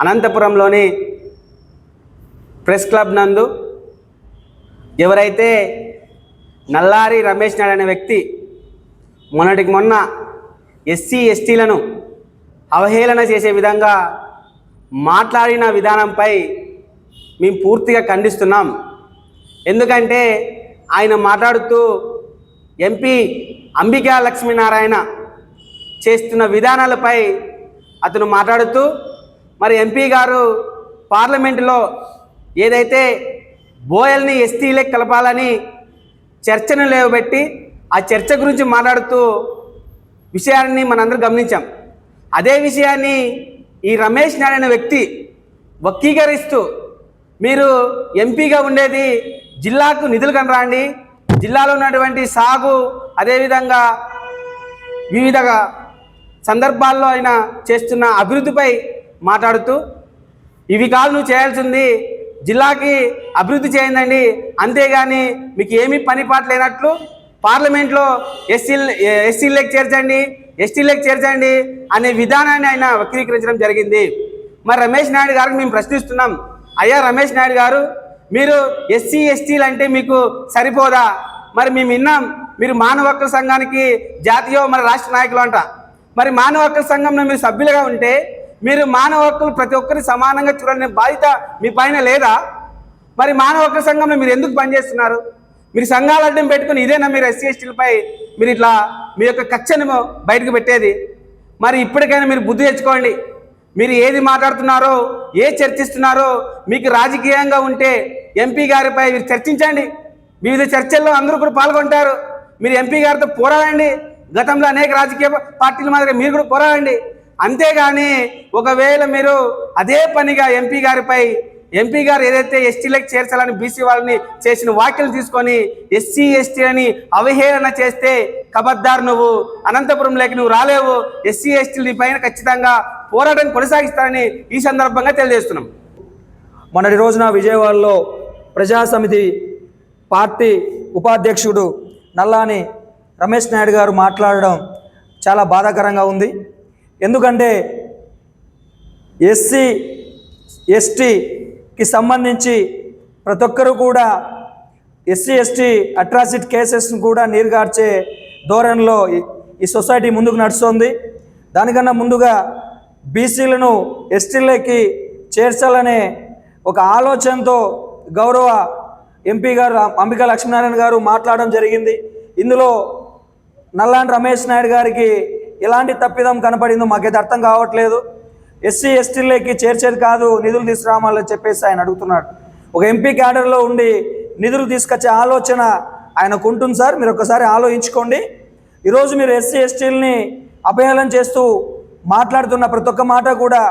అనంతపురంలోని press club నందు ఎవరైతే నల్లారి రమేష్ నాయుడు అనే వ్యక్తి మొన్నటికి మొన్న ఎస్సీ ఎస్టీలను అవహేళన చేసే విధంగా మాట్లాడిన విధానంపై మేము పూర్తిగా ఖండిస్తున్నాం. ఎందుకంటే ఆయన మాట్లాడుతూ ఎంపీ అంబికా లక్ష్మీనారాయణ చేస్తున్న విధానాలపై అతను మాట్లాడుతూ మరి ఎంపీ గారు పార్లమెంటులో ఏదైతే బోయల్ని ఎస్టీలకు కలపాలని చర్చను లేవబెట్టి ఆ చర్చ గురించి మాట్లాడుతూ విషయాన్ని మనందరూ గమనించాం. అదే విషయాన్ని ఈ రమేష్ నాయుడు అనే వ్యక్తి వక్రీకరిస్తూ మీరు ఎంపీగా ఉండేది జిల్లాకు నిధులు కనరాండి, జిల్లాలో ఉన్నటువంటి సాగు అదేవిధంగా వివిధ సందర్భాల్లో ఆయన చేస్తున్న అభివృద్ధిపై మాట్లాడుతూ ఇవి కాదు నువ్వు చేయాల్సింది, జిల్లాకి అభివృద్ధి చేయండి, అంతేగాని మీకు ఏమీ పని పాట లేనట్లు పార్లమెంట్లో ఎస్సీలకు చేర్చండి, ఎస్టీలకు చేర్చండి అనే విధానాన్ని ఆయన వక్రీకరించడం జరిగింది. మరి రమేష్ నాయుడు గారికి మేము ప్రశ్నిస్తున్నాం, అయ్యా రమేష్ నాయుడు గారు, మీరు ఎస్సీ ఎస్టీలు అంటే మీకు సరిపోదా? మరి మేము విన్నాం మీరు మానవ హక్కుల సంఘానికి జాతీయ మరి రాష్ట్ర నాయకులు అంట. మరి మానవ హక్కుల సంఘంలో మీరు సభ్యులుగా ఉంటే మీరు మానవ హక్కులు ప్రతి ఒక్కరిని సమానంగా చూడాలనే బాధ్యత మీ పైన లేదా? మరి మానవ హక్కుల సంఘంలో మీరు ఎందుకు పనిచేస్తున్నారు? మీరు సంఘాలు అడ్డం పెట్టుకుని ఇదేనా మీరు ఎస్సీ ఎస్టీలపై మీరు ఇట్లా మీ యొక్క కక్షను బయటకు పెట్టేది? మరి ఇప్పటికైనా మీరు బుద్ధి తెచ్చుకోండి. మీరు ఏది మాట్లాడుతున్నారో, ఏ చర్చిస్తున్నారో మీకు రాజకీయంగా ఉంటే ఎంపీ గారిపై మీరు చర్చించండి. వివిధ చర్చల్లో అందరూ కూడా పాల్గొంటారు. మీరు ఎంపీ గారితో పోరాడండి. గతంలో అనేక రాజకీయ పార్టీల మాదిరిగా మీరు కూడా పోరాడండి. అంతేగాని ఒకవేళ మీరు అదే పనిగా ఎంపీ గారు ఏదైతే ఎస్టీలకు చేర్చాలని బీసీ వాళ్ళని చేసిన వ్యాఖ్యలు తీసుకొని ఎస్సీ ఎస్టీలని అవహేళన చేస్తే ఖబర్దార్, నువ్వు అనంతపురంలోకి నువ్వు రాలేవు. ఎస్సీ ఎస్టీల పైన ఖచ్చితంగా పోరాటం కొనసాగిస్తారని ఈ సందర్భంగా తెలియజేస్తున్నాం. మొన్నటి రోజున విజయవాడలో ప్రజాసమితి పార్టీ ఉపాధ్యక్షుడు నల్లాని రమేష్ నాయుడు గారు మాట్లాడడం చాలా బాధాకరంగా ఉంది. ఎందుకంటే ఎస్సీ ఎస్టీకి సంబంధించి ప్రతి ఒక్కరూ కూడా ఎస్సీ ఎస్టీ అట్రాసిటీ కేసెస్ను కూడా నీరుగార్చే ధోరణిలో ఈ సొసైటీ ముందుకు నడుస్తుంది. దానికన్నా ముందుగా బీసీలను ఎస్టీలకి చేర్చాలనే ఒక ఆలోచనతో గౌరవ ఎంపీ గారు అంబికా లక్ష్మీనారాయణ గారు మాట్లాడడం జరిగింది. ఇందులో నల్లాని రమేష్ నాయుడు గారికి ఎలాంటి తప్పిదం కనపడిందో మాకైతే అర్థం కావట్లేదు. ఎస్సీ ఎస్టీలకి చేర్చేది కాదు, నిధులు తీసుకురావాలని చెప్పేసి ఆయన అడుగుతున్నాడు. ఒక ఎంపీ క్యాడర్లో ఉండి నిధులు తీసుకొచ్చే ఆలోచన ఆయనకు ఉంటుంది సార్, మీరు ఒకసారి ఆలోచించుకోండి. ఈరోజు మీరు ఎస్సీ ఎస్టీలని అపహేళన చేస్తూ మాట్లాడుతున్న ప్రతి ఒక్క మాట కూడా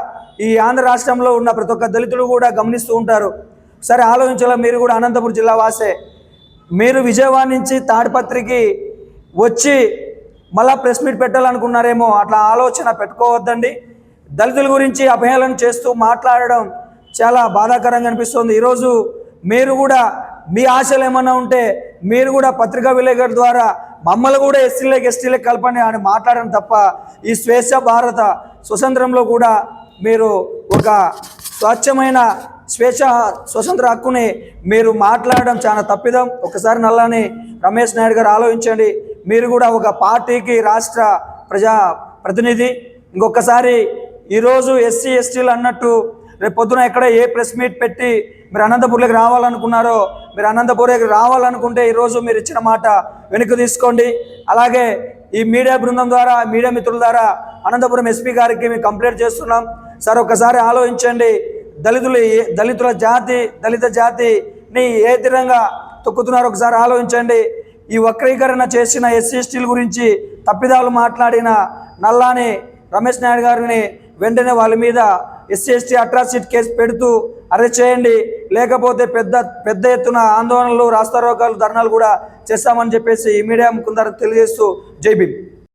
ఈ ఆంధ్ర రాష్ట్రంలో ఉన్న ప్రతి ఒక్క దళితులు కూడా గమనిస్తూ ఉంటారు. సరే ఆలోచించాల, మీరు కూడా అనంతపురం జిల్లా వాసే. మీరు విజయవాడ నుంచి తాడిపత్రికి వచ్చి మళ్ళా ప్రెస్ మీట్ పెట్టాలనుకున్నారేమో, అట్లా ఆలోచన పెట్టుకోవద్దండి. దళితుల గురించి అపహేళన చేస్తూ మాట్లాడడం చాలా బాధాకరంగా అనిపిస్తుంది. ఈరోజు మీరు కూడా మీ ఆశలు ఏమన్నా ఉంటే మీరు కూడా పత్రికా విలేకరుల ద్వారా మమ్మల్ని కూడా ఎస్టీలకు కలపండి అని మాట్లాడడం తప్ప ఈ స్వేచ్ఛ భారత స్వతంత్రంలో కూడా మీరు ఒక స్వచ్ఛమైన స్వతంత్ర హక్కుని మీరు మాట్లాడడం చాలా తప్పిదం. ఒకసారి నల్లాని రమేష్ నాయుడు గారు ఆలోచించండి. మీరు కూడా ఒక పార్టీకి రాష్ట్ర ప్రజా ప్రతినిధి. ఇంకొకసారి ఈరోజు ఎస్సీ ఎస్టీలు అన్నట్టు రేపు పొద్దున ఎక్కడ ఏ ప్రెస్ మీట్ పెట్టి మీరు అనంతపురంలోకి రావాలనుకున్నారో, మీరు అనంతపురంలోకి రావాలనుకుంటే ఈరోజు మీరు ఇచ్చిన మాట వెనక్కి తీసుకోండి. అలాగే ఈ మీడియా బృందం ద్వారా, మీడియా మిత్రుల ద్వారా అనంతపురం ఎస్పీ గారికి మేము కంప్లైంట్ చేస్తున్నాం. సార్ ఒకసారి ఆలోచించండి. దళిత జాతిని ఏ విధంగా తొక్కుతున్నారో ఒకసారి ఆలోచించండి. ఈ వక్రీకరణ చేసిన ఎస్సీ ఎస్టీల గురించి తప్పిదాలు మాట్లాడిన నల్లాని రమేష్ నాయుడు గారిని వెంటనే వాళ్ళ మీద ఎస్సీ ఎస్టీ అట్రాసిటీ కేసు పెడుతూ అరెస్ట్ చేయండి. లేకపోతే పెద్ద ఎత్తున ఆందోళనలు, రాస్తారోకాలు, ధర్నాలు కూడా చేస్తామని చెప్పేసి ఈ మీడియా ముఖం ద్వారా తెలియజేస్తూ జై భీమ్.